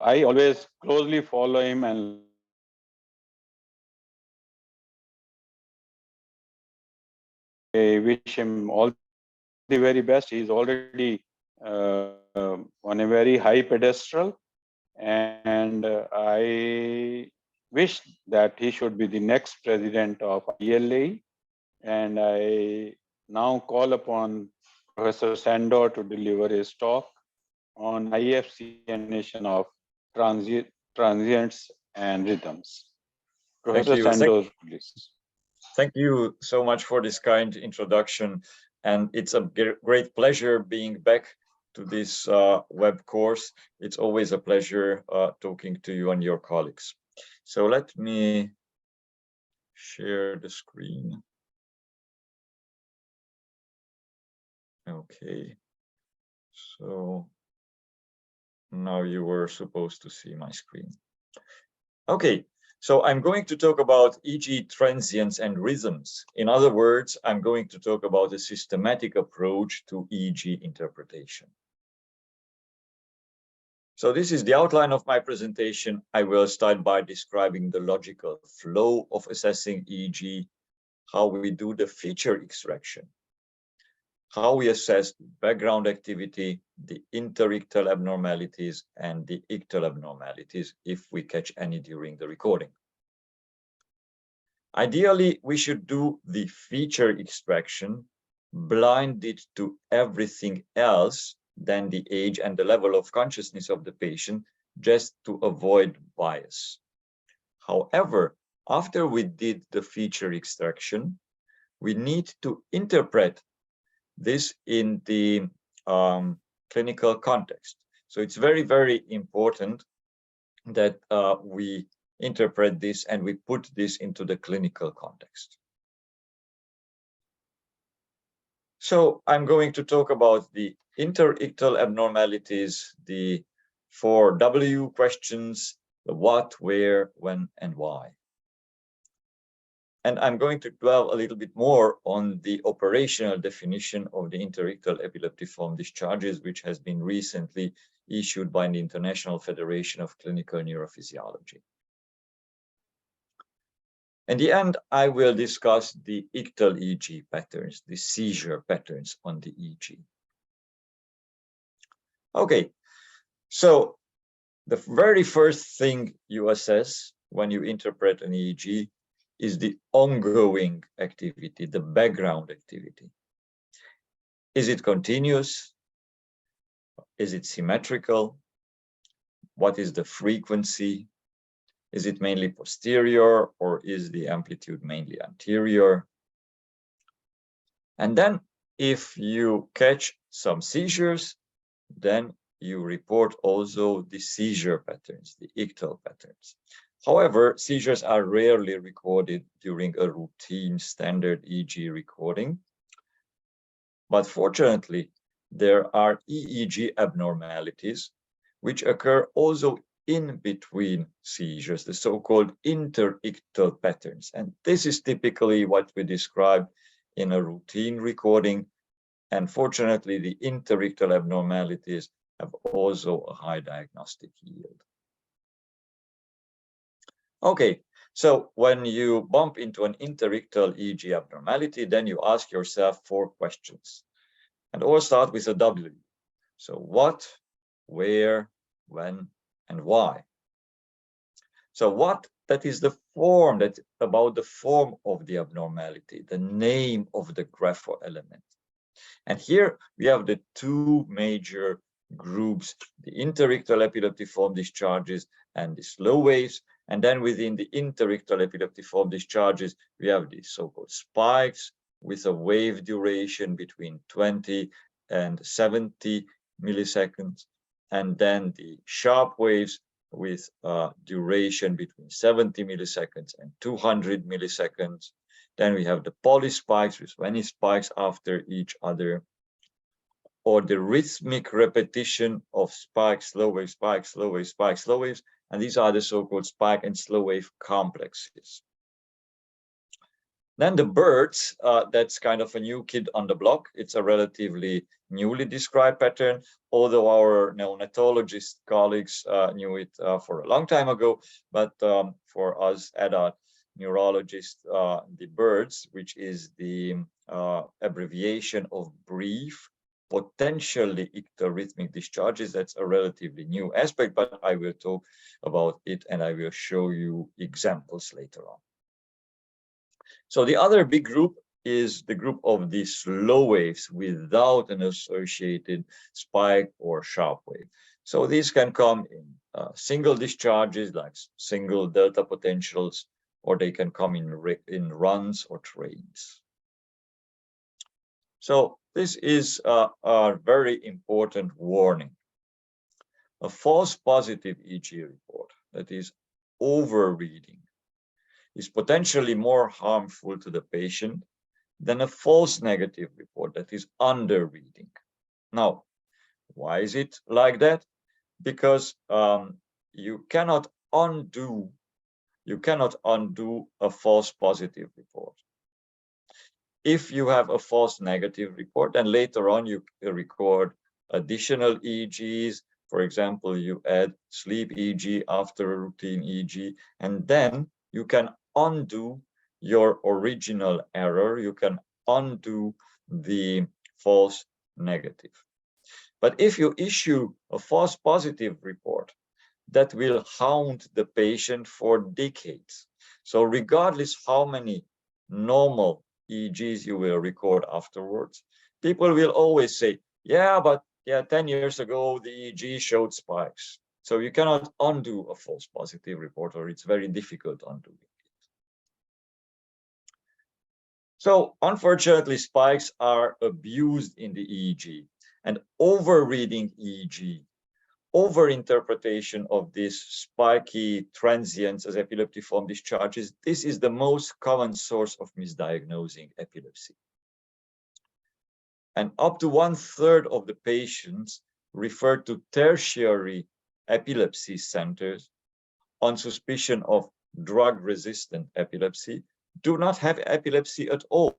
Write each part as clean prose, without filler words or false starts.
I always closely follow him and I wish him all the very best. He's already on a very high pedestal, and I wish that he should be the next president of ILA. And I now call upon Professor Sandor to deliver his talk on IFC and nation of transients and rhythms. Thank Professor you. Sandor, please. Thank you so much for this kind introduction. And it's a great pleasure being back to this web course. It's always a pleasure talking to you and your colleagues. So let me share the screen. Okay. So now you were supposed to see my screen. Okay. So I'm going to talk about EEG transients and rhythms. In other words, I'm going to talk about a systematic approach to EEG interpretation. So this is the outline of my presentation. I will start by describing the logical flow of assessing EEG, how we do the feature extraction, how we assess background activity, the interictal abnormalities, and the ictal abnormalities, if we catch any during the recording. Ideally, we should do the feature extraction blinded to everything else than the age and the level of consciousness of the patient, just to avoid bias. However, after we did the feature extraction, we need to interpret this in the clinical context. So it's very, very important that we interpret this and we put this into the clinical context. So I'm going to talk about the interictal abnormalities, the 4 W questions, the what, where, when, and why. And I'm going to dwell a little bit more on the operational definition of the interictal epileptiform discharges, which has been recently issued by the International Federation of Clinical Neurophysiology. In the end, I will discuss the ictal EEG patterns, the seizure patterns on the EEG. Okay, so the very first thing you assess when you interpret an EEG is the ongoing activity, the background activity. Is it continuous? Is it symmetrical? What is the frequency? Is it mainly posterior, or is the amplitude mainly anterior? And then if you catch some seizures, then you report also the seizure patterns, the ictal patterns. However, seizures are rarely recorded during a routine standard EEG recording. But fortunately, there are EEG abnormalities which occur also in between seizures, the so-called interictal patterns. And this is typically what we describe in a routine recording. And fortunately, the interictal abnormalities have also a high diagnostic yield. Okay, so when you bump into an interictal EEG abnormality, then you ask yourself 4 questions. And all start with a W. So what, where, when, and why? So what, that is the form, that's about the form of the abnormality, the name of the grapho element. And here we have the 2 major groups, the interictal epileptiform discharges and the slow waves. And then within the interictal epileptiform discharges, we have the so-called spikes with a wave duration between 20 and 70 milliseconds. And then the sharp waves with a duration between 70 milliseconds and 200 milliseconds. Then we have the polyspikes with many spikes after each other, or the rhythmic repetition of spike, slow wave, spike, slow wave, spike, slow waves. And these are the so-called spike and slow wave complexes. Then the birds, that's kind of a new kid on the block. It's a relatively newly described pattern, although our neonatologist colleagues knew it for a long time ago. But for us adult neurologists, the birds, which is the abbreviation of brief, potentially ectorhythmic discharges, that's a relatively new aspect, but I will talk about it and I will show you examples later on. So the other big group is the group of the slow waves without an associated spike or sharp wave. So these can come in single discharges like single delta potentials, or they can come in runs or trains. So this is a very important warning. A false positive EEG report, that is overreading, is potentially more harmful to the patient than a false negative report, that is underreading. Now, why is it like that? Because you cannot undo a false positive report. If you have a false negative report, and later on you record additional EEGs, for example, you add sleep EEG after a routine EEG, and then you can undo your original error. You can undo the false negative. But if you issue a false positive report, that will haunt the patient for decades. So regardless how many normal EEGs you will record afterwards, people will always say, yeah, but 10 years ago, the EEG showed spikes. So you cannot undo a false positive report, or it's very difficult undoing it. So unfortunately, spikes are abused in the EEG, and overreading EEG, overinterpretation of these spiky transients as epileptiform discharges, this is the most common source of misdiagnosing epilepsy. And up to 1/3 of the patients referred to tertiary epilepsy centers on suspicion of drug-resistant epilepsy do not have epilepsy at all.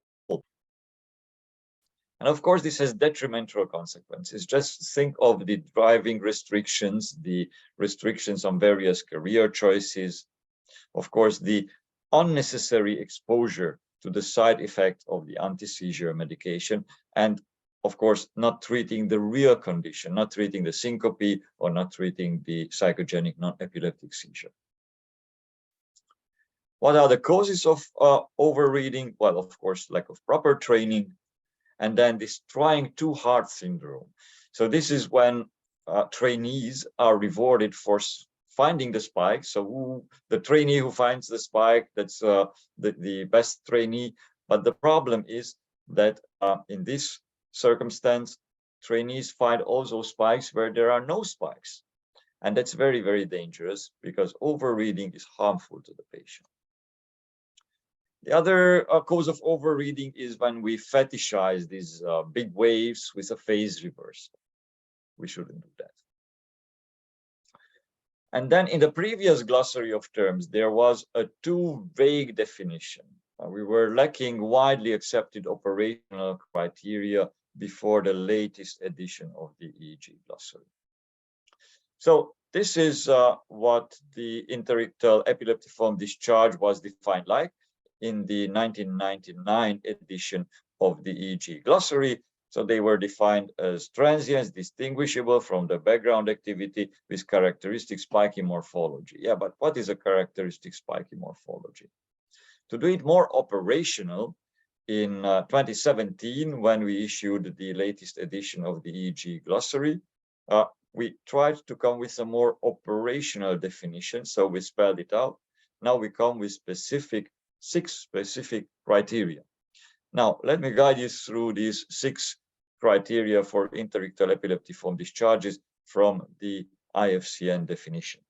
And of course, this has detrimental consequences. Just think of the driving restrictions, the restrictions on various career choices, of course, the unnecessary exposure to the side effect of the anti-seizure medication, and of course, not treating the real condition, not treating the syncope or not treating the psychogenic non-epileptic seizure. What are the causes of overreading? Well, of course, lack of proper training, and then this trying too hard syndrome. So this is when trainees are rewarded for finding the spike. So the trainee who finds the spike, that's the best trainee. But the problem is that in this circumstance, trainees find also spikes where there are no spikes. And that's very, very dangerous because overreading is harmful to the patient. The other cause of overreading is when we fetishize these big waves with a phase reversal. We shouldn't do that. And then in the previous glossary of terms, there was a too vague definition. We were lacking widely accepted operational criteria before the latest edition of the EEG glossary. So this is what the interictal epileptiform discharge was defined like in the 1999 edition of the EEG glossary. So they were defined as transients distinguishable from the background activity with characteristic spiky morphology. Yeah, but what is a characteristic spiky morphology? To do it more operational, in 2017, when we issued the latest edition of the EEG glossary, we tried to come with a more operational definition. So we spelled it out. Now we come with 6 specific criteria. Now, let me guide you through these 6 criteria for interictal epileptiform discharges from the IFCN definition.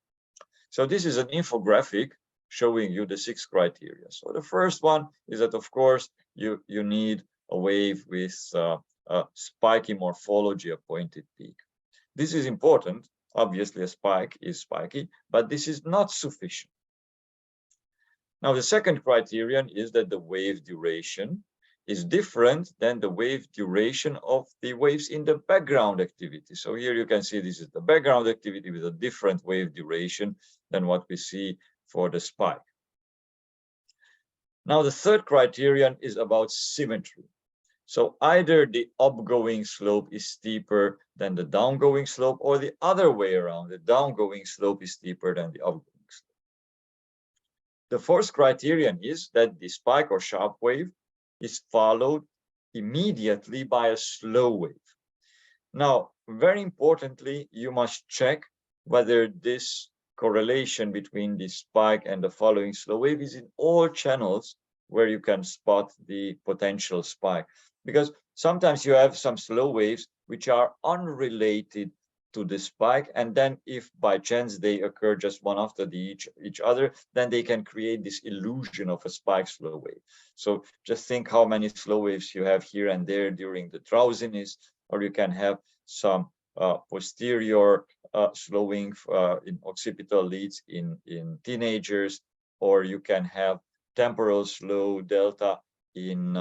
So this is an infographic showing you the 6 criteria. So the first one is that, of course, you need a wave with a spiky morphology, a pointed peak. This is important. Obviously, a spike is spiky, but this is not sufficient. Now, the second criterion is that the wave duration is different than the wave duration of the waves in the background activity. So here you can see this is the background activity with a different wave duration than what we see for the spike. Now, the third criterion is about symmetry. So either the upgoing slope is steeper than the downgoing slope, or the other way around, the downgoing slope is steeper than the upgoing slope. The fourth criterion is that the spike or sharp wave is followed immediately by a slow wave. Now, very importantly, you must check whether this correlation between the spike and the following slow wave is in all channels where you can spot the potential spike. Because sometimes you have some slow waves which are unrelated to the spike, and then if by chance they occur just one after each other, then they can create this illusion of a spike slow wave. So just think how many slow waves you have here and there during the drowsiness, or you can have some posterior slowing in occipital leads in teenagers, or you can have temporal slow delta in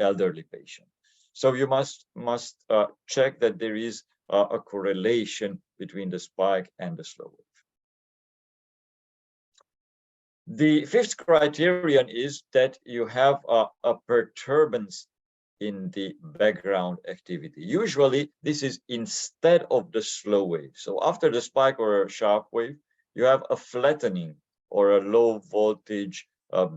elderly patients. So you must check that there is a correlation between the spike and the slow wave. The fifth criterion is that you have a perturbance in the background activity. Usually this is instead of the slow wave. So after the spike or a sharp wave, you have a flattening or a low voltage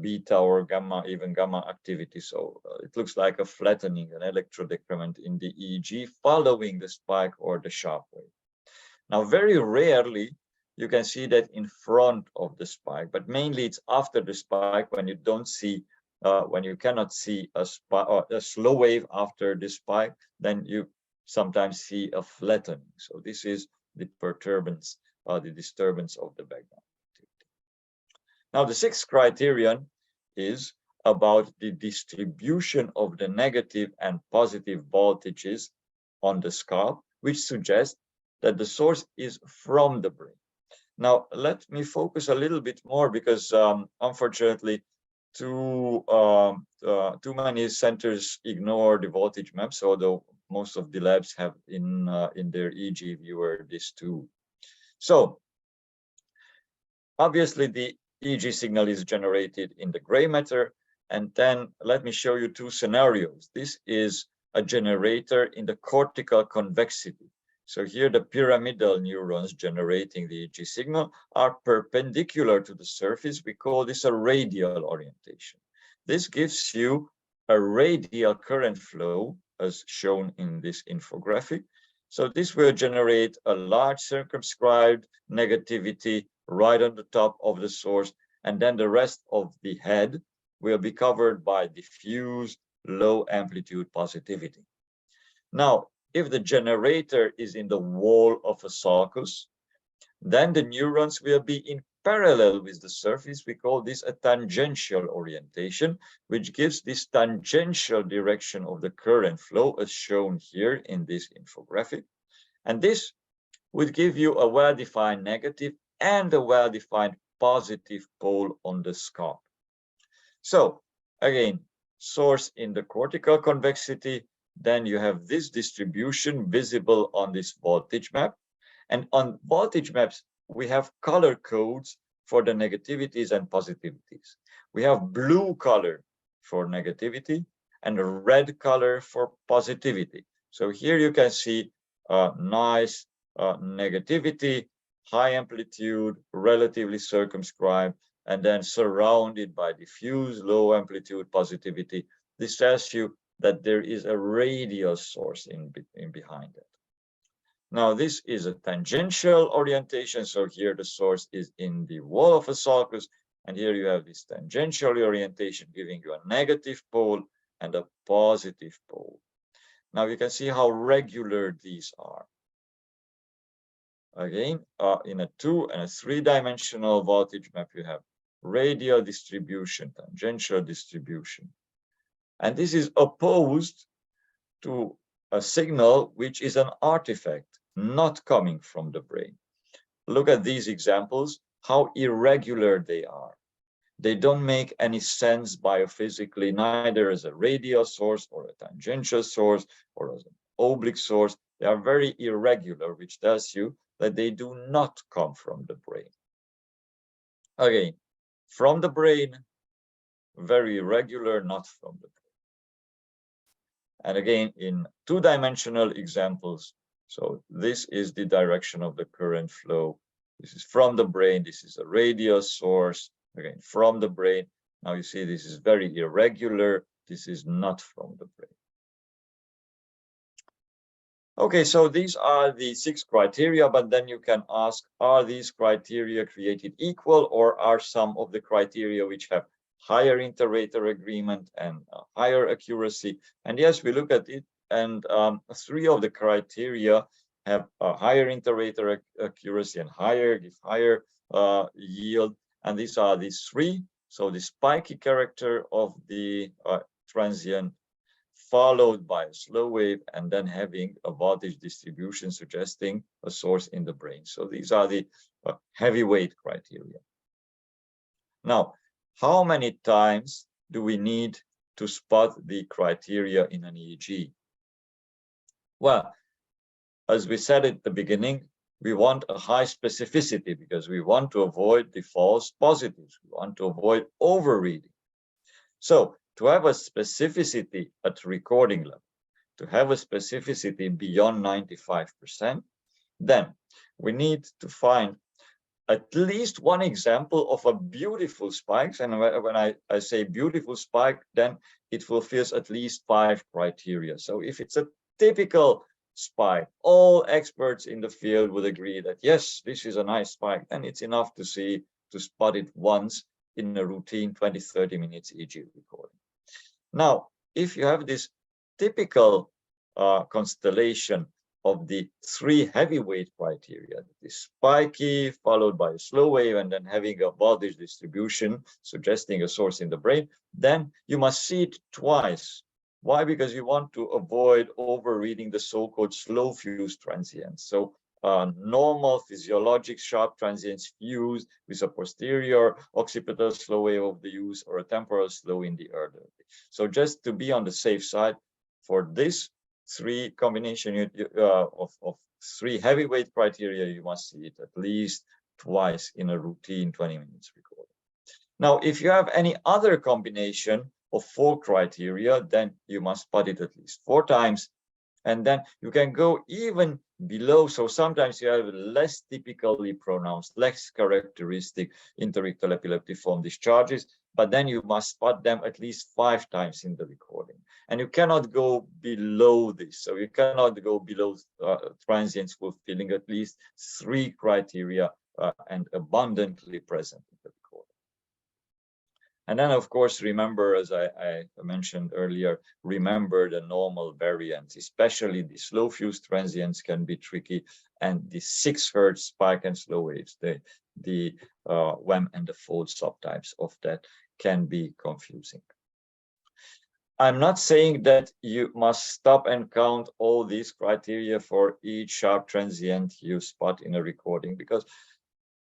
beta or gamma, even gamma activity. So it looks like a flattening, an electrodecrement in the EEG following the spike or the sharp wave. Now, very rarely you can see that in front of the spike, but mainly it's after the spike when you don't see, when you cannot see a slow wave after the spike, then you sometimes see a flattening. So this is the perturbance, the disturbance of the background activity. Now, the sixth criterion is about the distribution of the negative and positive voltages on the scarp, which suggests that the source is from the brain. Now, let me focus a little bit more because unfortunately, too many centers ignore the voltage maps, although most of the labs have in their EEG viewer this too. So obviously the EEG signal is generated in the gray matter, and then let me show you two scenarios. This is a generator in the cortical convexity. So here the pyramidal neurons generating the EEG signal are perpendicular to the surface. We call this a radial orientation. This gives you a radial current flow as shown in this infographic. So this will generate a large circumscribed negativity right on the top of the source, and then the rest of the head will be covered by diffuse low amplitude positivity. Now, if the generator is in the wall of a sulcus, then the neurons will be in parallel with the surface. We call this a tangential orientation, which gives this tangential direction of the current flow as shown here in this infographic. And this would give you a well-defined negative and a well-defined positive pole on the scarp. So again, source in the cortical convexity, then you have this distribution visible on this voltage map. And on voltage maps, we have color codes for the negativities and positivities. We have blue color for negativity and red color for positivity. So here you can see a nice negativity, high amplitude, relatively circumscribed, and then surrounded by diffuse low amplitude positivity. This tells you that there is a radial source in behind it. Now, this is a tangential orientation. So here the source is in the wall of a sulcus, and here you have this tangential orientation giving you a negative pole and a positive pole. Now you can see how regular these are. Again, in a 2- and 3-dimensional voltage map, you have radial distribution, tangential distribution. And this is opposed to a signal which is an artifact, not coming from the brain. Look at these examples. how irregular they are. They don't make any sense biophysically, neither as a radial source or a tangential source or as an oblique source. They are very irregular, which tells you that they do not come from the brain. Again, from the brain, very irregular, not from the brain. And again, in two-dimensional examples, so this is the direction of the current flow. This is from the brain. This is a radial source. Again, from the brain. Now you see this is very irregular. This is not from the brain. Okay, so these are the 6 criteria, but then you can ask, are these criteria created equal, or are some of the criteria which have higher inter-rater agreement and higher accuracy? And yes, we look at it, and 3 of the criteria have a higher inter-rater accuracy and give higher yield. And these are these 3. So the spiky character of the transient, followed by a slow wave, and then having a voltage distribution suggesting a source in the brain. So these are the heavyweight criteria. Now, how many times do we need to spot the criteria in an EEG? Well, as we said at the beginning, we want a high specificity because we want to avoid the false positives. We want to avoid overreading. So to have a specificity at recording level, to have a specificity beyond 95%, then we need to find at least one example of a beautiful spike. And when I say beautiful spike, then it fulfills at least 5 criteria. So if it's a typical spike, all experts in the field would agree that, yes, this is a nice spike, then it's enough to spot it once in a routine 20-30 minutes EEG recording. Now, if you have this typical constellation of the 3 heavyweight criteria, the spiky followed by a slow wave and then having a voltage distribution suggesting a source in the brain, then you must see it twice. Why? Because you want to avoid overreading the so-called slow fuse transients. So normal physiologic sharp transients fused with a posterior occipital slow wave of the use or a temporal slow in the elderly. So just to be on the safe side, for this 3 combination of 3 heavyweight criteria, you must see it at least twice in a routine 20 minutes recording. Now, if you have any other combination of 4 criteria, then you must spot it at least 4 times. And then you can go even below. So sometimes you have less typically pronounced, less characteristic interictal epileptiform discharges, but then you must spot them at least 5 times in the recording. And you cannot go below this. So you cannot go below transients fulfilling at least 3 criteria and abundantly present in the recording. And then, of course, remember, as I mentioned earlier, remember the normal variants, especially the slow fuse transients can be tricky, and the 6 Hz spike and slow waves, the WEM and the fold subtypes of that can be confusing. I'm not saying that you must stop and count all these criteria for each sharp transient you spot in a recording, because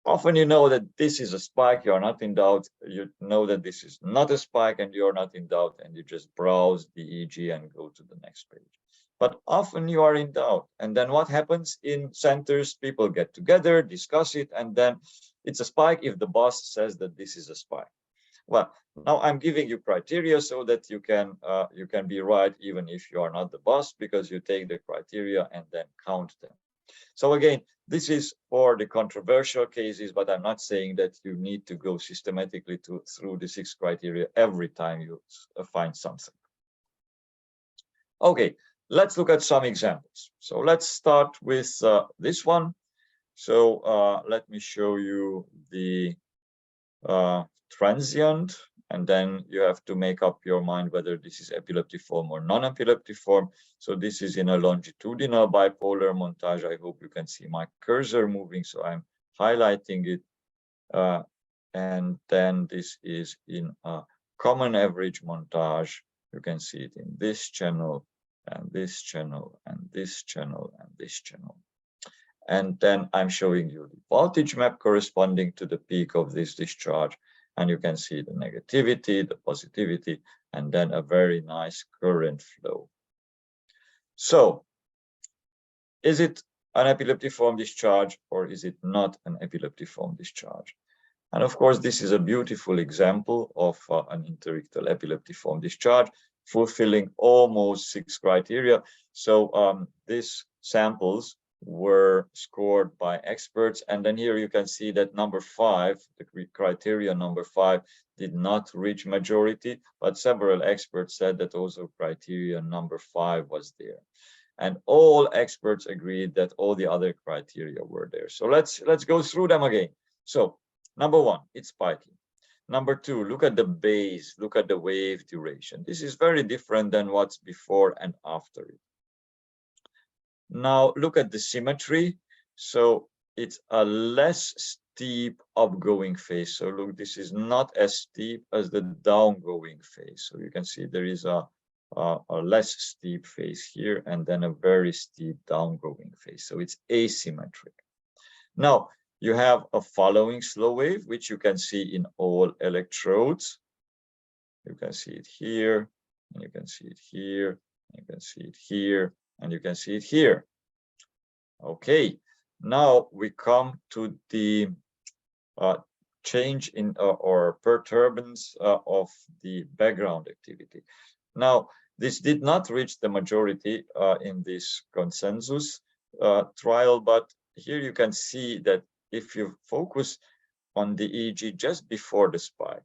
often you know that this is a spike, you are not in doubt. You know that this is not a spike and you're not in doubt, and you just browse the EEG and go to the next page. But often you are in doubt. And then what happens in centers? People get together, discuss it, and then it's a spike if the boss says that this is a spike. Well, now I'm giving you criteria so that you can be right even if you are not the boss, because you take the criteria and then count them. So again, this is for the controversial cases, but I'm not saying that you need to go systematically through the 6 criteria every time you find something. Okay, let's look at some examples. So let's start with this one. So let me show you the transient, and then you have to make up your mind whether this is epileptiform or non-epileptiform. So this is in a longitudinal bipolar montage. I hope you can see my cursor moving, so I'm highlighting it. And then this is in a common average montage. You can see it in this channel, and this channel, and this channel, and this channel. And then I'm showing you the voltage map corresponding to the peak of this discharge. And you can see the negativity, the positivity, and then a very nice current flow. So is it an epileptiform discharge or is it not an epileptiform discharge? And of course, this is a beautiful example of an interictal epileptiform discharge, fulfilling almost 6 criteria. So these samples were scored by experts. And then here you can see that number 5, the criteria number 5, did not reach majority, but several experts said that also criteria number 5 was there. And all experts agreed that all the other criteria were there. So let's go through them again. So number 1, it's spiky. Number 2, look at the base, look at the wave duration. This is very different than what's before and after it. Now look at the symmetry. So it's a less steep upgoing phase. So look, this is not as steep as the downgoing phase. So you can see there is a less steep phase here and then a very steep downgoing phase. So it's asymmetric. Now you have a following slow wave, which you can see in all electrodes. You can see it here, and you can see it here, and you can see it here, and you can see it here. Okay, now we come to the change in or perturbance of the background activity. Now, this did not reach the majority in this consensus trial, but here you can see that if you focus on the EEG just before the spike,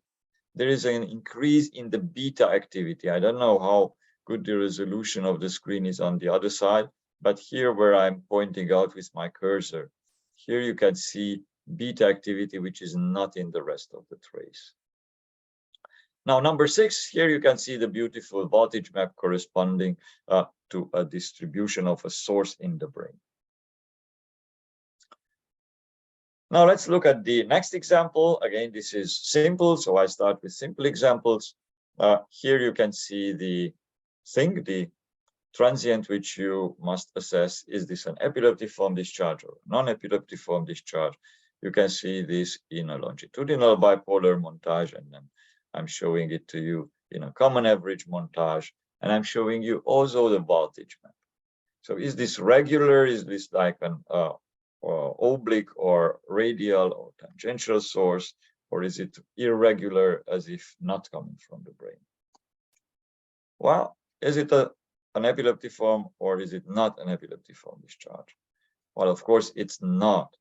there is an increase in the beta activity. I don't know how good the resolution of the screen is on the other side, but here where I'm pointing out with my cursor, here you can see beta activity, which is not in the rest of the trace. Now, number 6, here you can see the beautiful voltage map corresponding to a distribution of a source in the brain. Now let's look at the next example. Again, this is simple, so I start with simple examples. Here you can see the transient which you must assess. Is this an epileptiform discharge or non-epileptiform discharge? You can see this in a longitudinal bipolar montage, and then I'm showing it to you in a common average montage, and I'm showing you also the voltage map. So is this regular? Is this like an oblique or radial or tangential source, or is it irregular as if not coming from the brain? Well, is it an epileptiform or is it not an epileptiform discharge? Well, of course, it's not.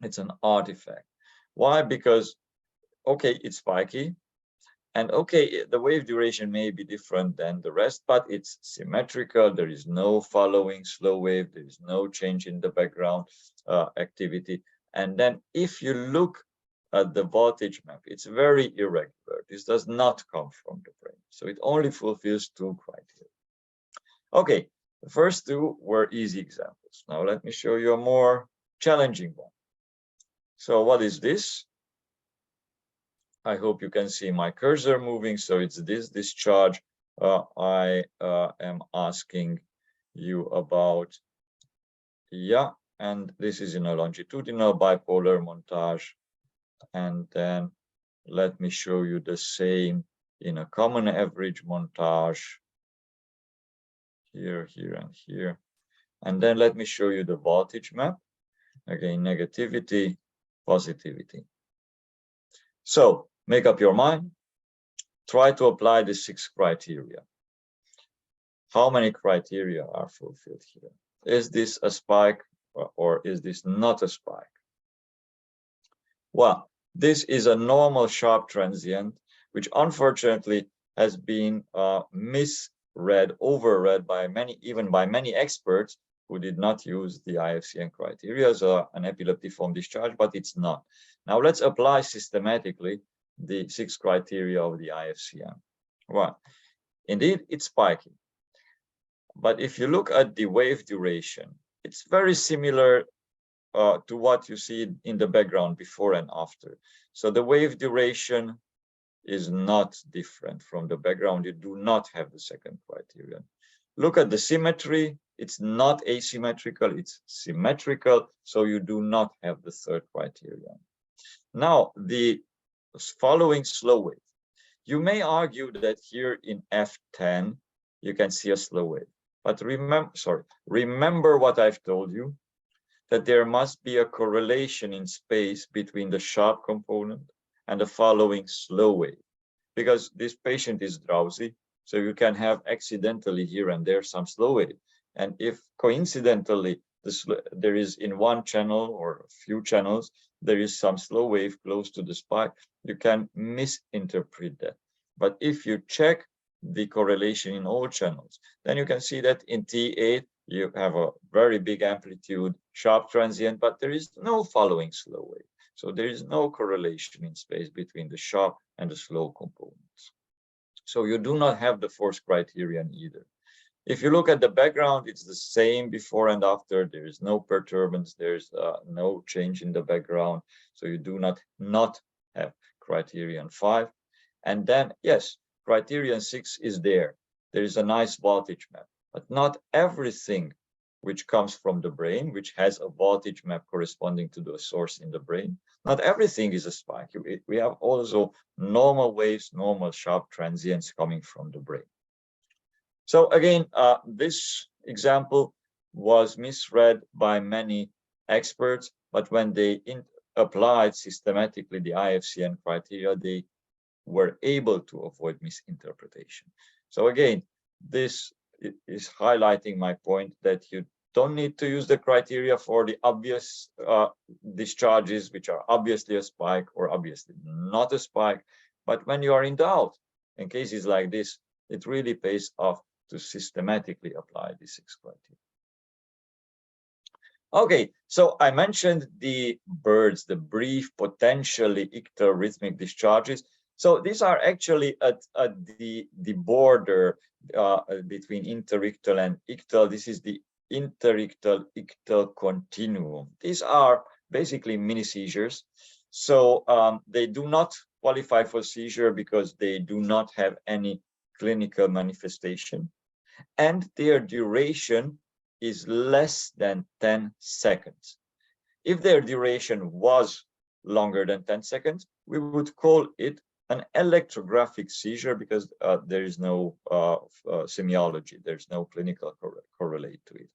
It's an artifact. Why? Because, okay, it's spiky, and okay, the wave duration may be different than the rest, but it's symmetrical. There is no following slow wave. There is no change in the background activity. And then if you look at the voltage map, it's very irregular. This does not come from the brain. So it only fulfills 2 criteria. Okay, the first 2 were easy examples. Now let me show you a more challenging one. So what is this? I hope you can see my cursor moving. So it's this discharge I am asking you about. Yeah, and this is in a longitudinal bipolar montage. And then let me show you the same in a common average montage. Here, here, and here. And then let me show you the voltage map. Again, negativity, positivity. So make up your mind. Try to apply the 6 criteria. How many criteria are fulfilled here? Is this a spike or is this not a spike? Well, this is a normal sharp transient, which unfortunately has been misread, overread by many, even by many experts who did not use the IFCM criteria as an epileptiform discharge, but it's not. Now let's apply systematically the 6 criteria of the IFCM. Well, indeed, it's spiky. But if you look at the wave duration, it's very similar to what you see in the background before and after. So the wave duration is not different from the background. You do not have the second criterion. Look at the symmetry. It's not asymmetrical, it's symmetrical, so you do not have the third criterion. Now, the following slow wave. You may argue that here in F10, you can see a slow wave. But remember what I've told you, that there must be a correlation in space between the sharp component and the following slow wave, because this patient is drowsy, so you can have accidentally here and there some slow wave. And if coincidentally there is in one channel or a few channels, there is some slow wave close to the spike, you can misinterpret that. But if you check the correlation in all channels, then you can see that in T8, you have a very big amplitude, sharp transient, but there is no following slow wave. So there is no correlation in space between the sharp and the slow components. So you do not have the fourth criterion either. If you look at the background, it's the same before and after. There is no perturbance. There's no change in the background. So you do not have criterion 5. And then, yes, criterion 6 is there. There is a nice voltage map, but not everything which comes from the brain, which has a voltage map corresponding to the source in the brain. Not everything is a spike. We have also normal waves, normal sharp transients coming from the brain. So again, this example was misread by many experts, but when they applied systematically the IFCN criteria, they were able to avoid misinterpretation. So again, this is highlighting my point that you don't need to use the criteria for the obvious discharges, which are obviously a spike or obviously not a spike. But when you are in doubt, in cases like this, it really pays off to systematically apply the 6 criteria. Okay, so I mentioned the birds, the brief, potentially ictal rhythmic discharges. So these are actually at the border between interictal and ictal. This is the interictal ictal continuum. These are basically mini seizures. So they do not qualify for seizure because they do not have any clinical manifestation, and their duration is less than 10 seconds. If their duration was longer than 10 seconds, we would call it an electrographic seizure because there is no semiology, there's no clinical correlate to it.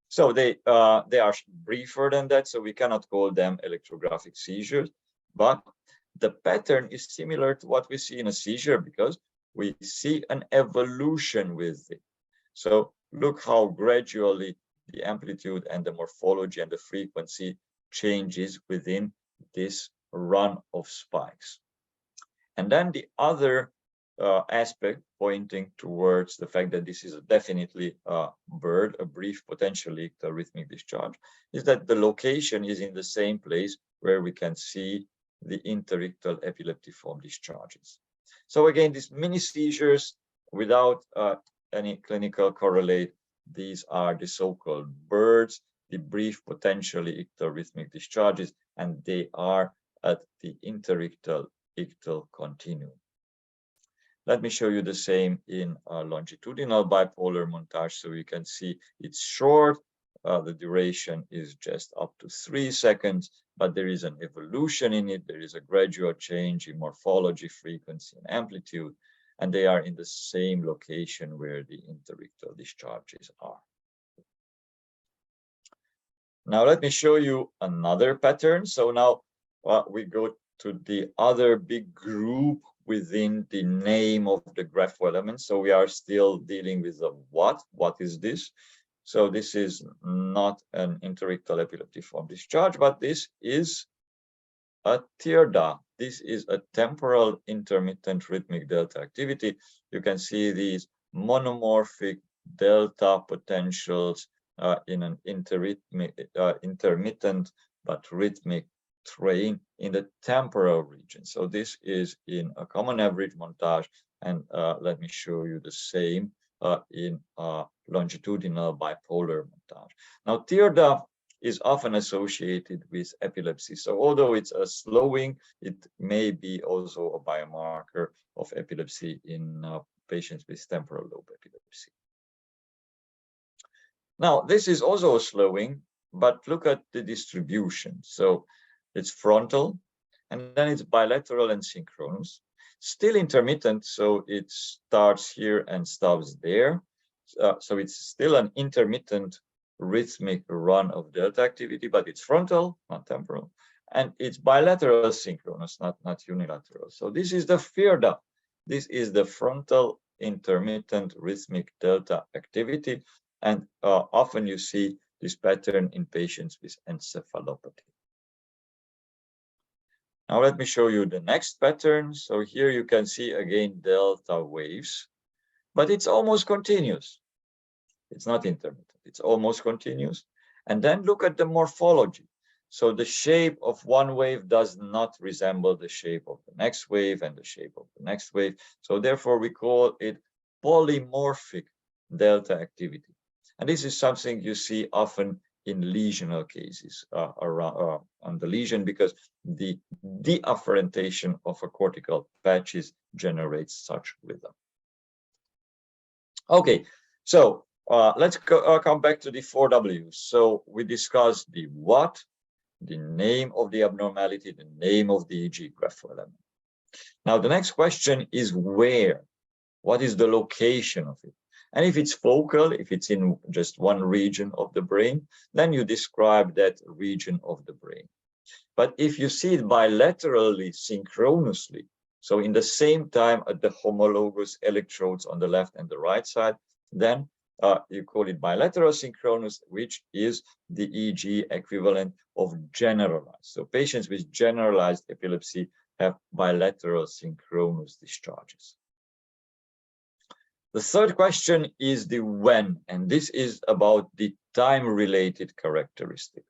So they are briefer than that, so we cannot call them electrographic seizures, but the pattern is similar to what we see in a seizure because we see an evolution with it. So look how gradually the amplitude and the morphology and the frequency changes within this run of spikes. And then the other aspect pointing towards the fact that this is definitely a bird, a brief potentially ictal rhythmic discharge, is that the location is in the same place where we can see the interictal epileptiform discharges. So again, these mini seizures without any clinical correlate, these are the so-called birds, the brief potentially ictal rhythmic discharges, and they are at the interictal ictal continuum. Let me show you the same in longitudinal bipolar montage, so you can see it's short. The duration is just up to 3 seconds, but there is an evolution in it. There is a gradual change in morphology, frequency, and amplitude, and they are in the same location where the interictal discharges are. Now let me show you another pattern. So now we go to the other big group within the name of the graph element. So we are still dealing with the what. What is this? So this is not an interictal epileptiform discharge, but this is a TIRDA. This is a temporal intermittent rhythmic delta activity. You can see these monomorphic delta potentials in an intermittent but rhythmic train in the temporal region. So this is in a common average montage, and let me show you the same in longitudinal bipolar montage. Now, TIRDA is often associated with epilepsy. So although it's a slowing, it may be also a biomarker of epilepsy in patients with temporal lobe epilepsy. Now, this is also slowing, but look at the distribution. So it's frontal, and then it's bilateral and synchronous. Still intermittent, so it starts here and stops there. So it's still an intermittent rhythmic run of delta activity, but it's frontal, not temporal. And it's bilateral synchronous, not unilateral. So this is the FIRDA. This is the frontal intermittent rhythmic delta activity. And often you see this pattern in patients with encephalopathy. Now let me show you the next pattern. So here you can see again delta waves, but it's almost continuous. It's not intermittent, it's almost continuous. And then look at the morphology. So the shape of one wave does not resemble the shape of the next wave and the shape of the next wave. So therefore we call it polymorphic delta activity. And this is something you see often in lesional cases around on the lesion, because the deafferentation of a cortical patches generates such rhythm. Okay, so let's come back to the 4 Ws. So we discussed the what, the name of the abnormality, the name of the EEG graph element. Now the next question is where? What is the location of it? And if it's focal, if it's in just one region of the brain, then you describe that region of the brain. But if you see it bilaterally, synchronously, so in the same time at the homologous electrodes on the left and the right side, then you call it bilateral synchronous, which is the EEG equivalent of generalized. So patients with generalized epilepsy have bilateral synchronous discharges. The third question is the when, and this is about the time-related characteristic.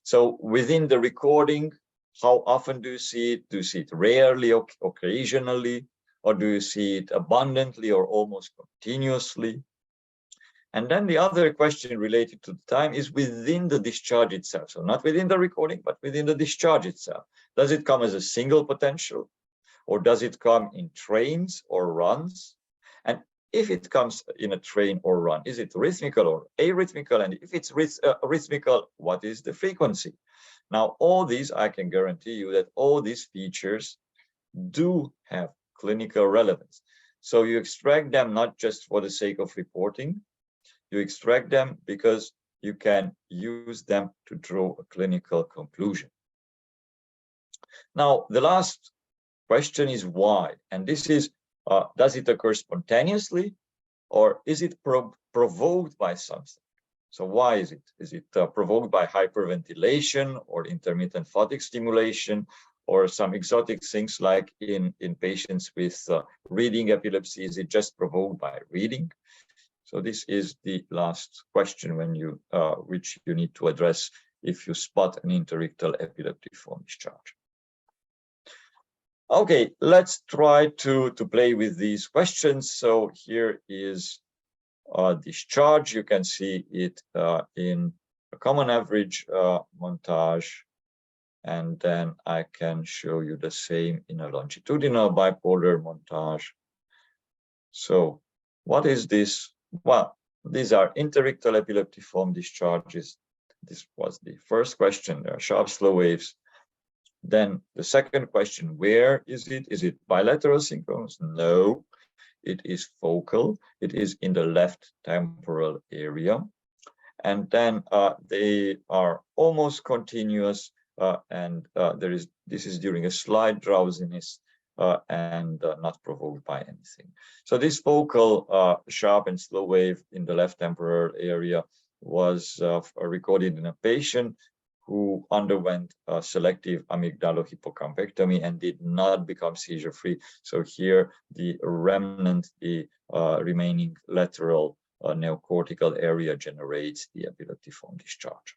So within the recording, how often do you see it? Do you see it rarely, occasionally, or do you see it abundantly or almost continuously? And then the other question related to the time is within the discharge itself. So not within the recording, but within the discharge itself. Does it come as a single potential, or does it come in trains or runs? And if it comes in a train or run, is it rhythmical or arrhythmical? And if it's rhythmical, what is the frequency? Now, all these, I can guarantee you that all these features do have clinical relevance. So you extract them not just for the sake of reporting, you extract them because you can use them to draw a clinical conclusion. Now, the last question is why? And this is, does it occur spontaneously, or is it provoked by something? So why is it? Is it provoked by hyperventilation or intermittent photic stimulation, or some exotic things like in patients with reading epilepsy? Is it just provoked by reading? So this is the last question when you which you need to address if you spot an interictal epileptiform discharge. Okay, let's try to play with these questions. So here is discharge. You can see it in a common average montage, and then I can show you the same in a longitudinal bipolar montage. So what is this? Well, these are interictal epileptiform discharges. This was the first question. There are sharp slow waves. Then the second question, where is it? Is it bilateral synchronous? No, it is focal. It is in the left temporal area. And then they are almost continuous, and this is during a slight drowsiness and not provoked by anything. So this focal sharp and slow wave in the left temporal area was recorded in a patient who underwent selective amygdalohippocampectomy and did not become seizure-free. So here the remnant, the remaining lateral neocortical area generates the epileptiform discharge.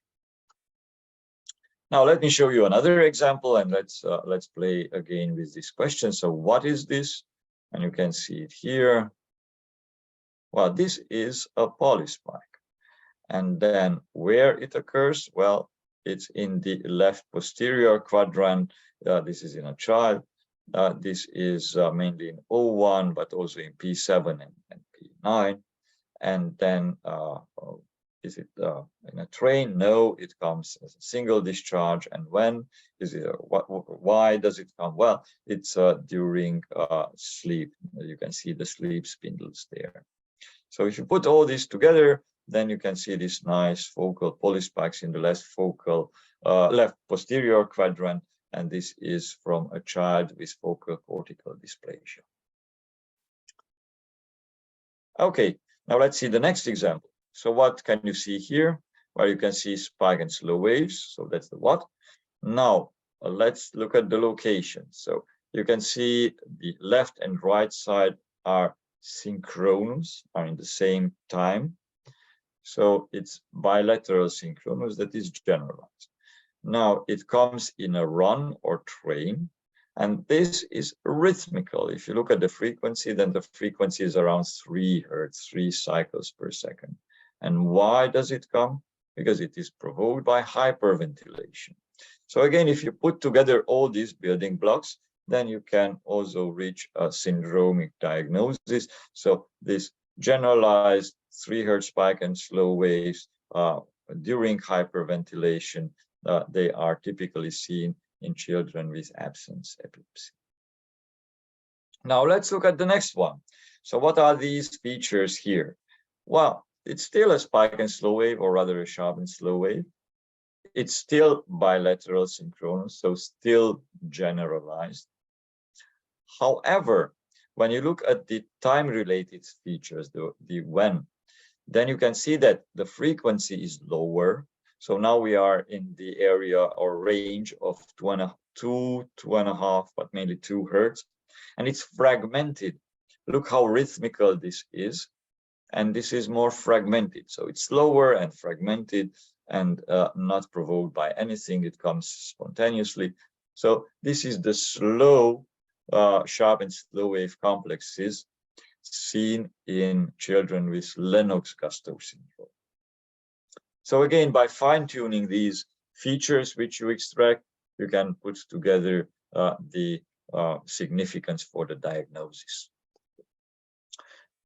Now let me show you another example, and let's play again with this question. So what is this? And you can see it here. Well, this is a polyspike. And then where it occurs? Well, it's in the left posterior quadrant. This is in a child. This is mainly in O1, but also in P7 and P9. And then Is it in a train? No, it comes as a single discharge. And when is it? Why does it come? Well, it's during sleep. You can see the sleep spindles there. So if you put all this together, then you can see these nice focal polyspikes in the left posterior quadrant, and this is from a child with focal cortical dysplasia. Okay, now let's see the next example. So what can you see here? Well, you can see spike and slow waves. So that's the what. Now let's look at the location. So you can see the left and right side are synchronous, are in the same time. So it's bilateral synchronous, that is generalized. Now it comes in a run or train, and this is rhythmical. If you look at the frequency, then the frequency is around 3 Hertz, 3 cycles per second. And why does it come? Because it is provoked by hyperventilation. So again, if you put together all these building blocks, then you can also reach a syndromic diagnosis. So this generalized 3 Hertz spike and slow waves during hyperventilation, they are typically seen in children with absence epilepsy. Now let's look at the next one. So what are these features here? Well, it's still a spike and slow wave, or rather a sharp and slow wave. It's still bilateral synchronous, so still generalized. However, when you look at the time-related features, the when, then you can see that the frequency is lower. So now we are in the area or range of 2.5, but mainly 2 Hertz. And it's fragmented. Look how rhythmical this is. And this is more fragmented. So it's slower and fragmented and not provoked by anything. It comes spontaneously. So this is the slow, sharp and slow wave complexes seen in children with Lennox-Gastaut syndrome. So again, by fine-tuning these features which you extract, you can put together the significance for the diagnosis.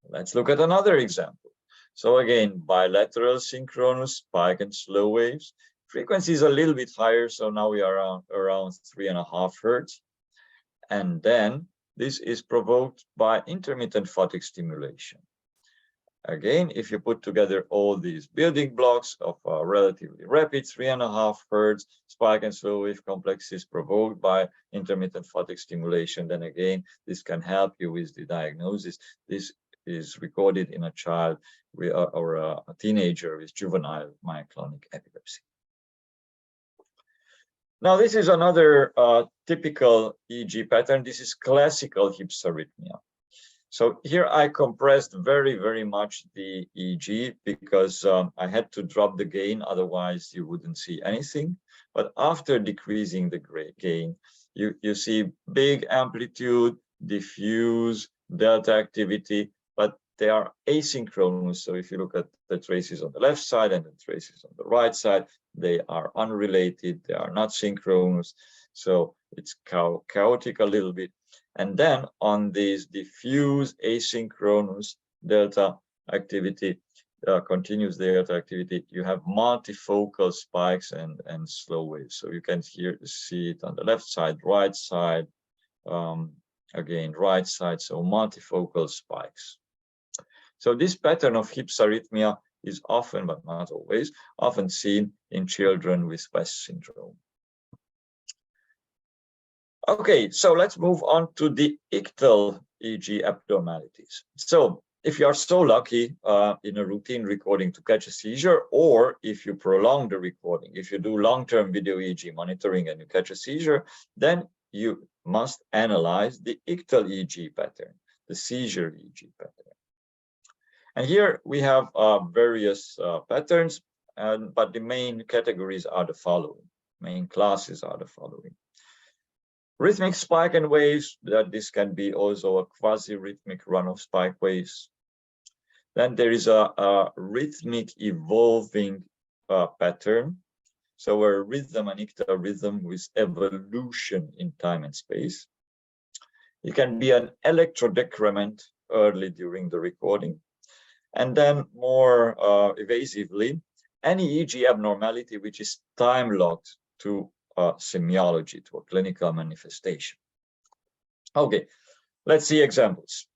Let's look at another example. So again, bilateral synchronous spike and slow waves. Frequency is a little bit higher, so now we are around 3.5 Hertz. And then this is provoked by intermittent fatigue stimulation. Again, if you put together all these building blocks of a relatively rapid 3.5 Hertz spike and slow wave complexes provoked by intermittent fatigue stimulation, then again, this can help you with the diagnosis. This is recorded in a child or a teenager with juvenile myoclonic epilepsy. Now, this is another typical EEG pattern. This is classical hypsarrhythmia. So here I compressed very, very much the EEG because I had to drop the gain, otherwise you wouldn't see anything. But after decreasing the gain, you see big amplitude, diffuse, delta activity, but they are asynchronous. So if you look at the traces on the left side and the traces on the right side, they are unrelated, they are not synchronous. So it's chaotic a little bit. And then on this diffuse asynchronous delta activity, continuous delta activity, you have multifocal spikes and slow waves. So you can see it on the left side, right side, again, right side, so multifocal spikes. So this pattern of hypsarrhythmia is often, but not always, often seen in children with West syndrome. Okay, so let's move on to the ictal EEG abnormalities. So if you are so lucky in a routine recording to catch a seizure, or if you prolong the recording, if you do long-term video EEG monitoring and you catch a seizure, then you must analyze the ictal EEG pattern, the seizure EEG pattern. And here we have various patterns, but the main categories are the following, main classes are the following. Rhythmic spike and waves, that this can be also a quasi-rhythmic run of spike waves. Then there is a rhythmic evolving pattern. So a rhythm, an ictal rhythm with evolution in time and space. It can be an electrodecrement early during the recording. And then more evasively, any EEG abnormality which is time-locked to semiology, to a clinical manifestation. Okay, let's see examples.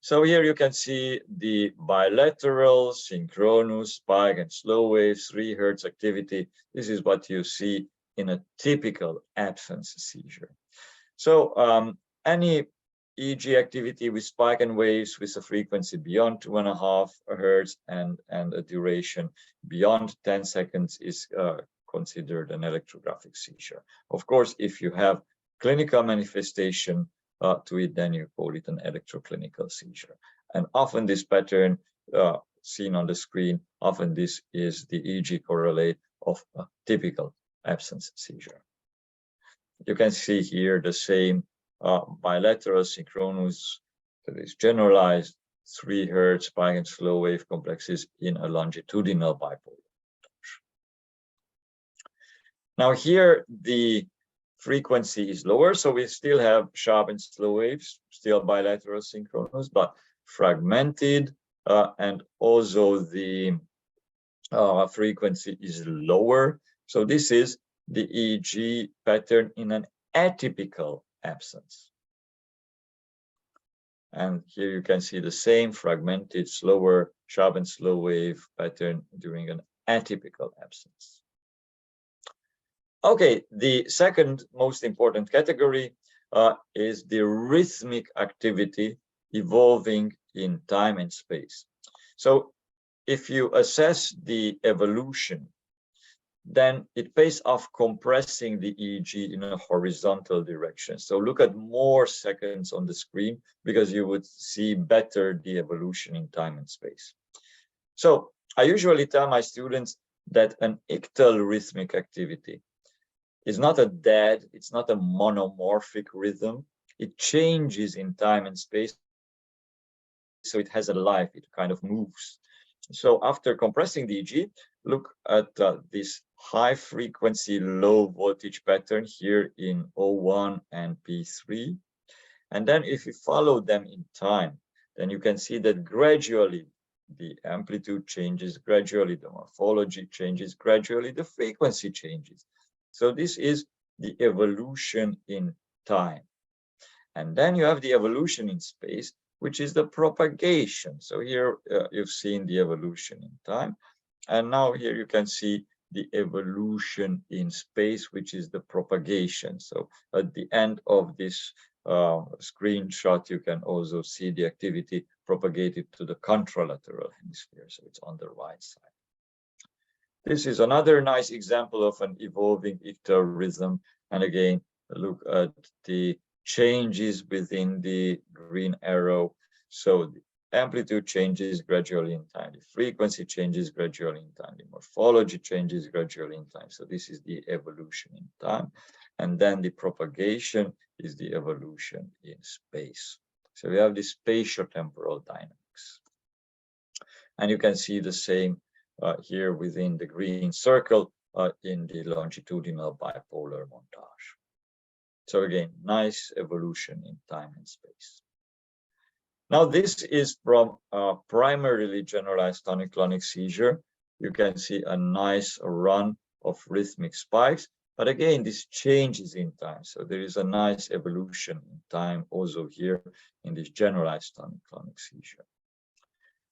So here you can see the bilateral, synchronous, spike and slow wave, 3 Hz activity. This is what you see in a typical absence seizure. So any EEG activity with spike and waves with a frequency beyond 2.5 Hz and a duration beyond 10 seconds is considered an electrographic seizure. Of course, if you have clinical manifestation to it, then you call it an electroclinical seizure. And often this pattern seen on the screen, often this is the EEG correlate of a typical absence seizure. You can see here the same bilateral synchronous, that is generalized 3 Hz spike and slow wave complexes in a longitudinal bipolar. Now here the frequency is lower, so we still have sharp and slow waves, still bilateral synchronous, but fragmented, and also the frequency is lower. So this is the EEG pattern in an atypical absence. And here you can see the same fragmented, slower, sharp and slow wave pattern during an atypical absence. Okay, the second most important category is the rhythmic activity evolving in time and space. So if you assess the evolution, then it pays off compressing the EEG in a horizontal direction. So look at more seconds on the screen because you would see better the evolution in time and space. So I usually tell my students that an ictal rhythmic activity is not a dead, it's not a monomorphic rhythm. It changes in time and space, so it has a life, it kind of moves. So after compressing the EEG, look at this high frequency, low voltage pattern here in O1 and P3. And then if you follow them in time, then you can see that gradually the amplitude changes, gradually the morphology changes, gradually the frequency changes. So this is the evolution in time. And then you have the evolution in space, which is the propagation. So here you've seen the evolution in time. And now here you can see the evolution in space, which is the propagation. So at the end of this screenshot, you can also see the activity propagated to the contralateral hemisphere. So it's on the right side. This is another nice example of an evolving ictal rhythm. And again, look at the changes within the green arrow. So the amplitude changes gradually in time, the frequency changes gradually in time, the morphology changes gradually in time. So this is the evolution in time. And then the propagation is the evolution in space. So we have the spatiotemporal dynamics. And you can see the same here within the green circle in the longitudinal bipolar montage. So again, nice evolution in time and space. Now this is from a primarily generalized tonic-clonic seizure. You can see a nice run of rhythmic spikes, but again, this changes in time. So there is a nice evolution in time also here in this generalized tonic-clonic seizure.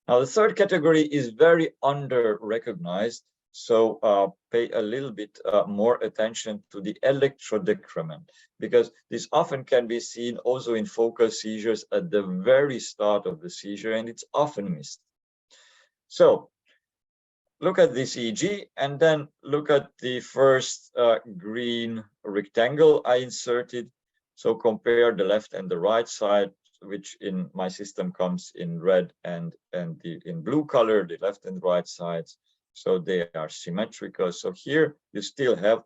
Now, the third category is very under-recognized, so pay a little bit more attention to the electrodecrement, because this often can be seen also in focal seizures at the very start of the seizure, and it's often missed. So look at this EEG, and then look at the first green rectangle I inserted. So compare the left and the right side, which in my system comes in red and in blue color, the left and right sides. So they are symmetrical. So here you still have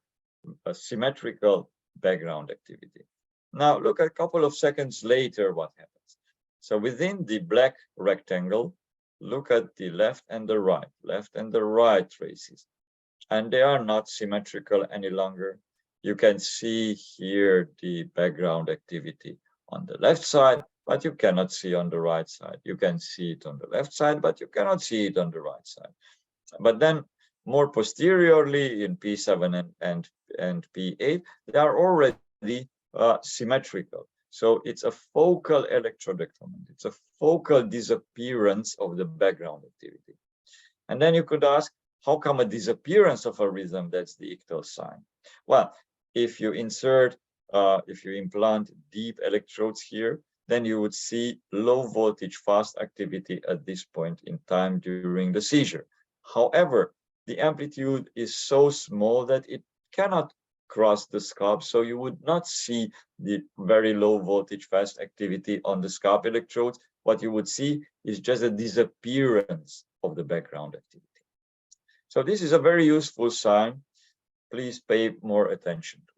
a symmetrical background activity. Now look at a couple of seconds later what happens. So within the black rectangle, look at the left and the right traces. And they are not symmetrical any longer. You can see here the background activity on the left side, but you cannot see on the right side. You can see it on the left side, but you cannot see it on the right side. But then more posteriorly in P7 and P8, they are already symmetrical. So it's a focal electrodecrement. It's a focal disappearance of the background activity. And then you could ask, how come a disappearance of a rhythm, that's the ictal sign? Well, if you implant deep electrodes here, then you would see low voltage fast activity at this point in time during the seizure. However, the amplitude is so small that it cannot cross the scalp, so you would not see the very low voltage fast activity on the scalp electrodes. What you would see is just a disappearance of the background activity. So this is a very useful sign. Please pay more attention to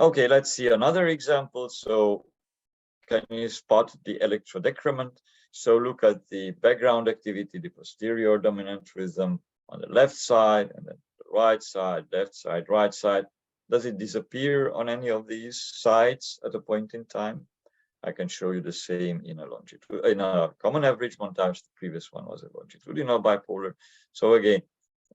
it. Okay, let's see another example. So can you spot the electrodecrement? So look at the background activity, the posterior dominant rhythm on the left side, and then the right side, left side, right side. Does it disappear on any of these sides at a point in time? I can show you the same in a common average montage. The previous one was a longitudinal bipolar. So again,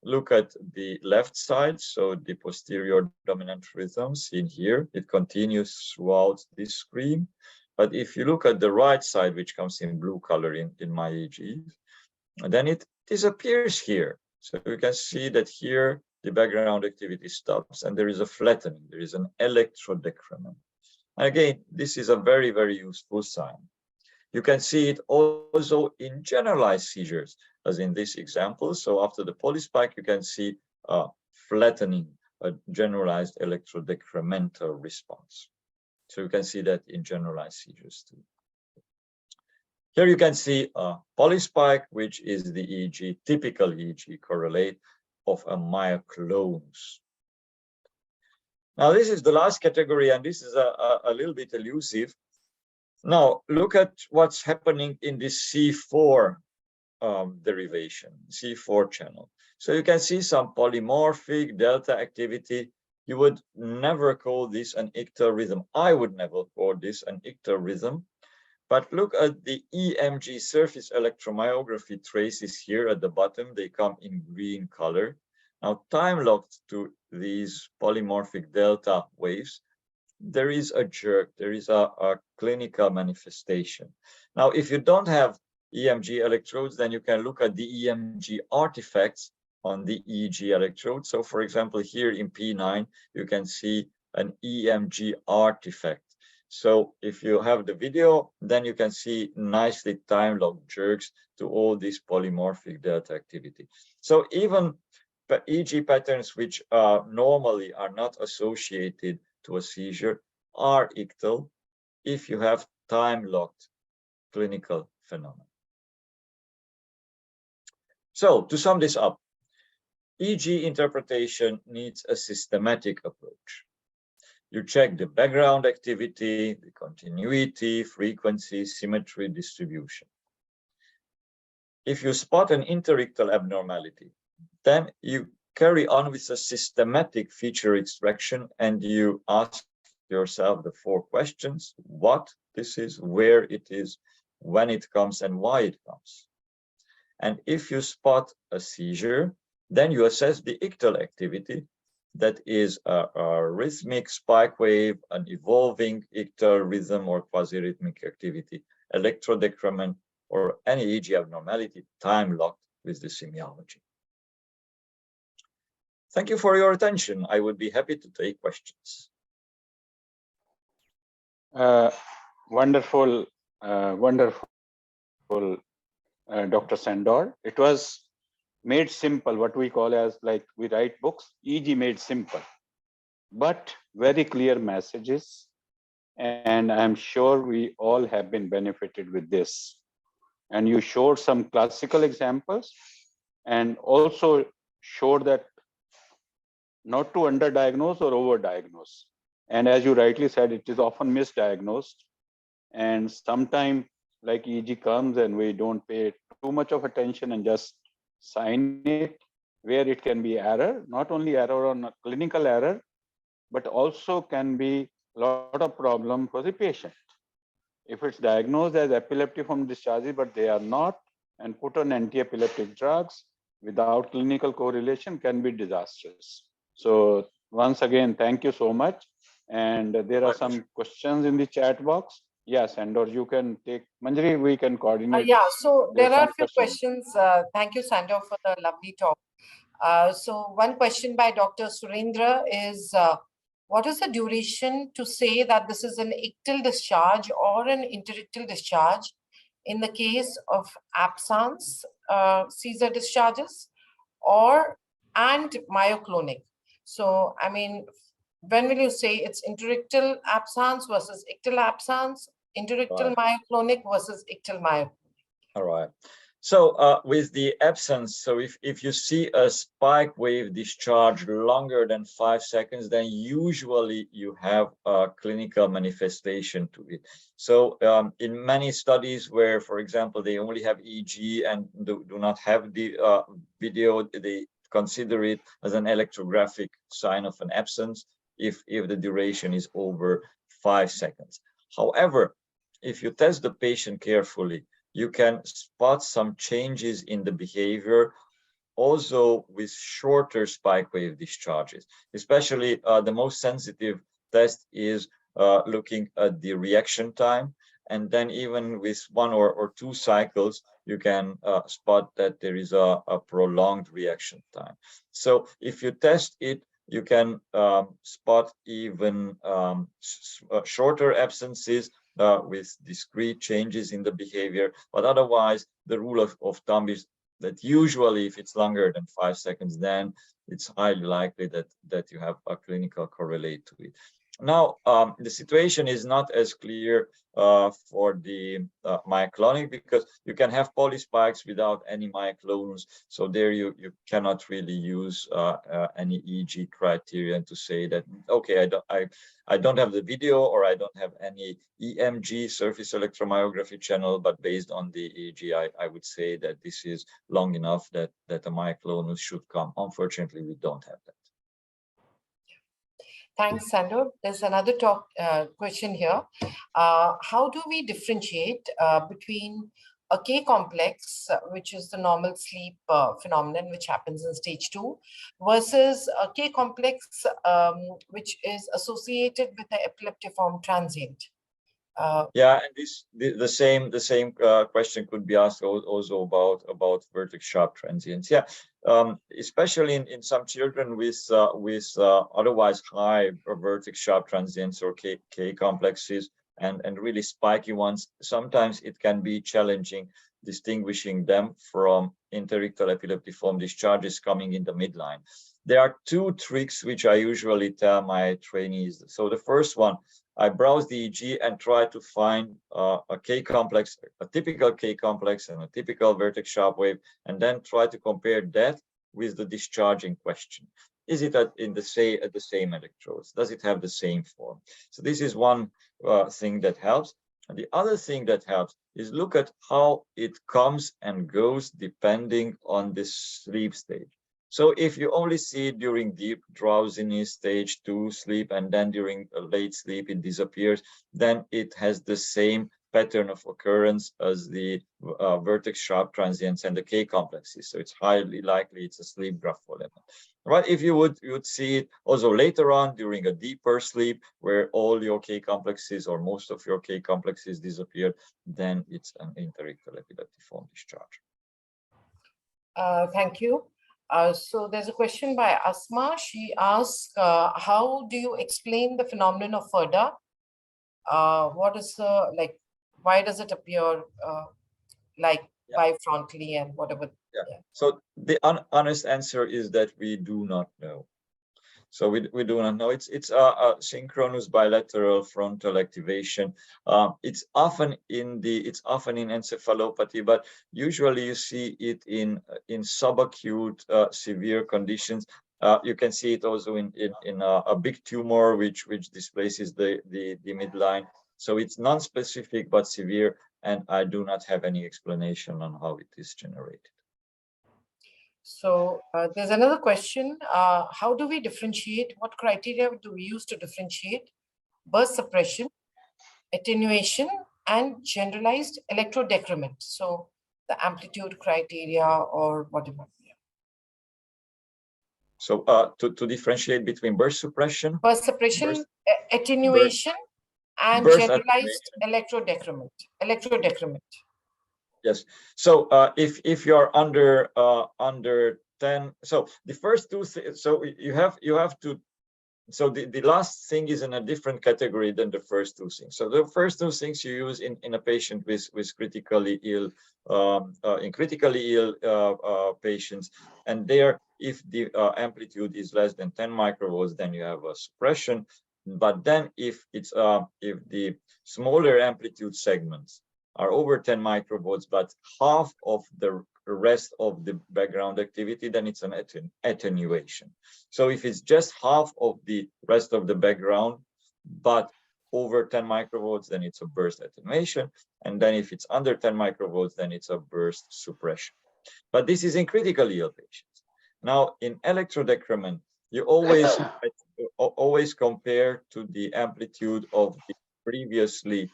look at the left side. So the posterior dominant rhythm seen here, it continues throughout this screen. But if you look at the right side, which comes in blue color in my EEGs, then it disappears here. So you can see that here the background activity stops and there is a flattening. There is an electrodecrement. Again, this is a very, very useful sign. You can see it also in generalized seizures, as in this example. So after the polyspike, you can see a flattening, a generalized electrodecremental response. So you can see that in generalized seizures too. Here you can see a polyspike, which is the EEG, typical EEG correlate of a myoclonus. Now, this is the last category, and this is a little bit elusive. Now, look at what's happening in this C4 derivation, C4 channel. So you can see some polymorphic delta activity. You would never call this an ictal rhythm. I would never call this an ictal rhythm. But look at the EMG surface electromyography traces here at the bottom. They come in green color. Now, time-locked to these polymorphic delta waves, there is a jerk, there is a clinical manifestation. Now, if you don't have EMG electrodes, then you can look at the EMG artifacts on the EEG electrode. So, for example, here in P9, you can see an EMG artifact. So if you have the video, then you can see nicely time-locked jerks to all this polymorphic delta activity. So even EEG patterns which normally are not associated to a seizure are ictal if you have time-locked clinical phenomena. So to sum this up, EEG interpretation needs a systematic approach. You check the background activity, the continuity, frequency, symmetry, distribution. If you spot an interictal abnormality, then you carry on with a systematic feature extraction and you ask yourself the 4 questions: what this is, where it is, when it comes, and why it comes. And if you spot a seizure, then you assess the ictal activity. That is a rhythmic spike wave, an evolving ictal rhythm or quasi-rhythmic activity, electrodecrement, or any EEG abnormality time-locked with the semiology. Thank you for your attention. I would be happy to take questions. Wonderful, Dr. Sandor. It was made simple, what we call as, like we write books, EEG made simple, but very clear messages. And I'm sure we all have been benefited with this. And you showed some classical examples and also showed that not to underdiagnose or overdiagnose. And as you rightly said, it is often misdiagnosed. And sometimes, like EEG comes and we don't pay too much of attention and just sign it, where it can be error, not only error on a clinical error, but also can be lot of problem for the patient. If it's diagnosed as epileptiform discharges, but they are not, and put on anti-epileptic drugs without clinical correlation can be disastrous. So once again, thank you so much. And there are some questions in the chat box. Yes, Andor, you can take, Manjari, we can coordinate. Yeah, so There's there are some a few questions. questions. Thank you, Sandor, for the lovely talk. So one question by Dr. Surendra is, what is the duration to say that this is an ictal discharge or an interictal discharge in the case of absence seizure discharges and myoclonic? So, I mean, when will you say it's interictal absence versus ictal absence, interictal myoclonic versus ictal myoclonic? All right. So with the absence, so if you see a spike wave discharge longer than 5 seconds, then usually you have a clinical manifestation to it. So in many studies where, for example, they only have EEG and do not have the video, they consider it as an electrographic sign of an absence if the duration is over 5 seconds. However, if you test the patient carefully, you can spot some changes in the behavior also with shorter spike wave discharges. Especially the most sensitive test is looking at the reaction time. And then even with 1 or 2 cycles, you can spot that there is a prolonged reaction time. So if you test it, you can spot even shorter absences with discrete changes in the behavior. But otherwise, the rule of thumb is that usually if it's longer than 5 seconds, then it's highly likely that you have a clinical correlate to it. Now, the situation is not as clear for the myoclonic, because you can have polyspikes without any myoclonus. So there you cannot really use any EEG criterion to say that, okay, I don't have the video or I don't have any EMG, surface electromyography channel, but based on the EEG, I would say that this is long enough that a myoclonus should come. Unfortunately, we don't have that. Thanks, Sandor. There's another question here. How do we differentiate between a K complex, which is the normal sleep phenomenon, which happens in stage 2, versus a K complex, which is associated with the epileptiform transient? Yeah, and the same question could be asked also about vertex sharp transients. Yeah, especially in some children with otherwise high vertex sharp transients or K complexes and really spiky ones. Sometimes it can be challenging distinguishing them from interictal epileptiform discharges coming in the midline. There are 2 tricks which I usually tell my trainees. So the first one, I browse the EEG and try to find a K complex, a typical K complex and a typical vertex sharp wave, and then try to compare that with the discharging question. Is it at the same electrodes? Does it have the same form? So this is one thing that helps. And the other thing that helps is look at how it comes and goes depending on the sleep stage. So if you only see it during deep drowsiness, stage 2 sleep, and then during a late sleep it disappears, then it has the same pattern of occurrence as the vertex sharp transients and the K complexes. So it's highly likely it's a sleep grapholemon. Right? If you would see it also later on during a deeper sleep where all your K complexes or most of your K complexes disappear, then it's an interictal epileptiform discharge. Thank you. So there's a question by Asma. She asks, how do you explain the phenomenon of FERDA? What is why does it appear bifrontally and whatever? Yeah. So the honest answer is that we do not know. So we do not know. It's a synchronous bilateral frontal activation. It's often in encephalopathy, but usually you see it in subacute severe conditions. You can see it also in a big tumor which displaces the midline. So it's non-specific but severe, and I do not have any explanation on how it is generated. So there's another question. How do we differentiate? What criteria do we use to differentiate burst suppression, attenuation, and generalized electrodecrement. So the amplitude criteria or whatever. So to differentiate between burst suppression, Burst suppression, attenuation, and burst generalized electrodecrement. Yes. So if you're under 10, so the first two, so you have to. So the last thing is in a different category than the first two things. So the first two things you use in a patient with critically ill, in critically ill patients, and there, if the amplitude is less than 10 microvolts, then you have a suppression. But then if it's if the smaller amplitude segments are over 10 microvolts, but half of the rest of the background activity, then it's an attenuation. So if it's just half of the rest of the background, but over 10 microvolts, then it's a burst attenuation. And then if it's under 10 microvolts, then it's a burst suppression. But this is in critically ill patients. Now, in electrodecrement, you always compare to the amplitude of the previously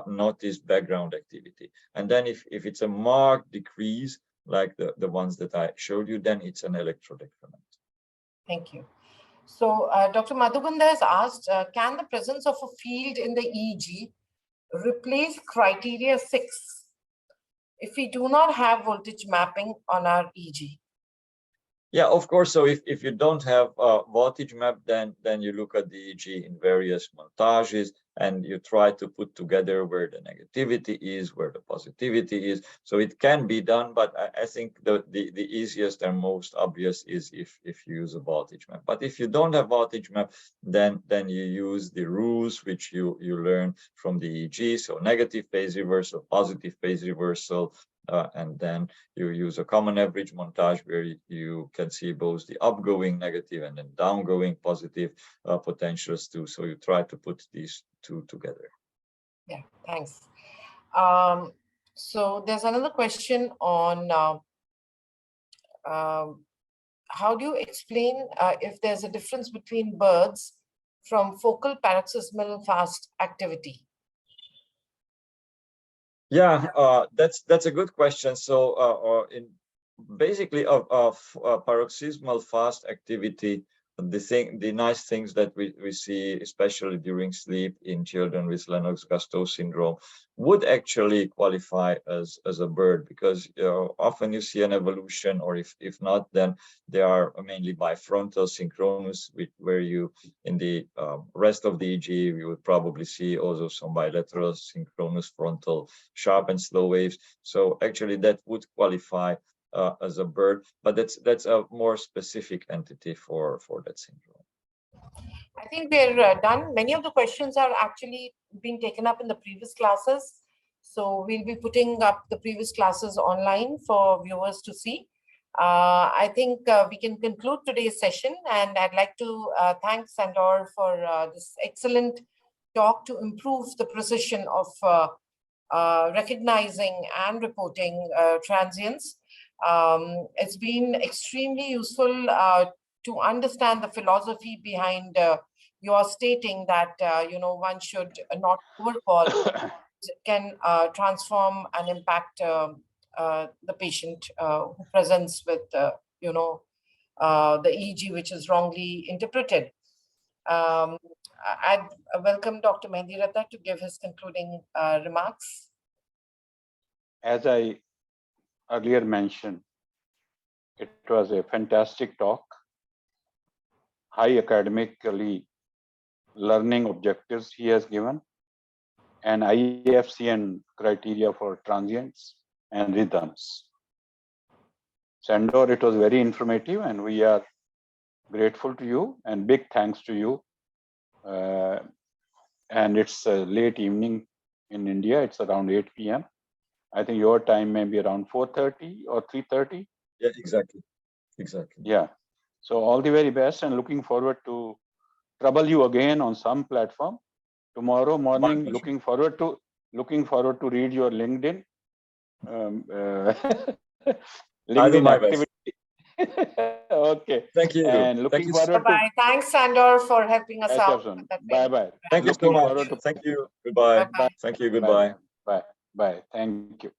noticed background activity. And then if it's a marked decrease, like the ones that I showed you, then it's an electrodecrement. Thank you. So Dr. Madhuganda has asked, can the presence of a field in the EEG replace criteria 6 if we do not have voltage mapping on our EEG? Yeah, of course. So if you don't have a voltage map, then you look at the EEG in various montages and you try to put together where the negativity is, where the positivity is. So it can be done, but I think the easiest and most obvious is if you use a voltage map. But if you don't have voltage map, then you use the rules which you learn from the EEG. So negative phase reversal, positive phase reversal, and then you use a common average montage where you can see both the upgoing negative and then downgoing positive potentials too. So you try to put these two together. Yeah, thanks. So there's another question on how do you explain if there's a difference between birds from focal paroxysmal fast activity? Yeah, that's a good question. So in basically of paroxysmal fast activity, the nice things that we see, especially during sleep in children with Lennox-Gastaut syndrome, would actually qualify as a bird, because often you see an evolution, or if not, then they are mainly bifrontal synchronous, where you in the rest of the EEG you would probably see also some bilateral synchronous frontal sharp and slow waves. So actually that would qualify as a bird, but that's a more specific entity for that syndrome. I think we're done. Many of the questions are actually being taken up in the previous classes. So we'll be putting up the previous classes online for viewers to see. I think we can conclude today's session, and I'd like to thank Sandor for this excellent talk to improve the precision of recognizing and reporting transients. It's been extremely useful to understand the philosophy behind your stating that one should not overcall. It can transform and impact the patient who presents with the EEG which is wrongly interpreted. I'd welcome Dr. Mehndi Ratta to give his concluding remarks. As I earlier mentioned, it was a fantastic talk, high academically learning objectives he has given, and IFCN criteria for transients and rhythms. Sandor, it was very informative, and we are grateful to you, and big thanks to you. And it's a late evening in India. It's around 8 p.m. I think your time may be around 4:30 or 3:30. Yeah, exactly. Yeah. So all the very best, and looking forward to trouble you again on some platform tomorrow morning. Looking forward to read your LinkedIn. LinkedIn activity. Okay. Thank you. And Thank looking you. forward to Bye-bye. Thanks, Sandor, for helping us catch out. up soon. That very Bye-bye. Thank you so Looking much. forward to Thank you. Goodbye. Bye-bye. Thank you. bye Goodbye. bye. Bye. Thank you.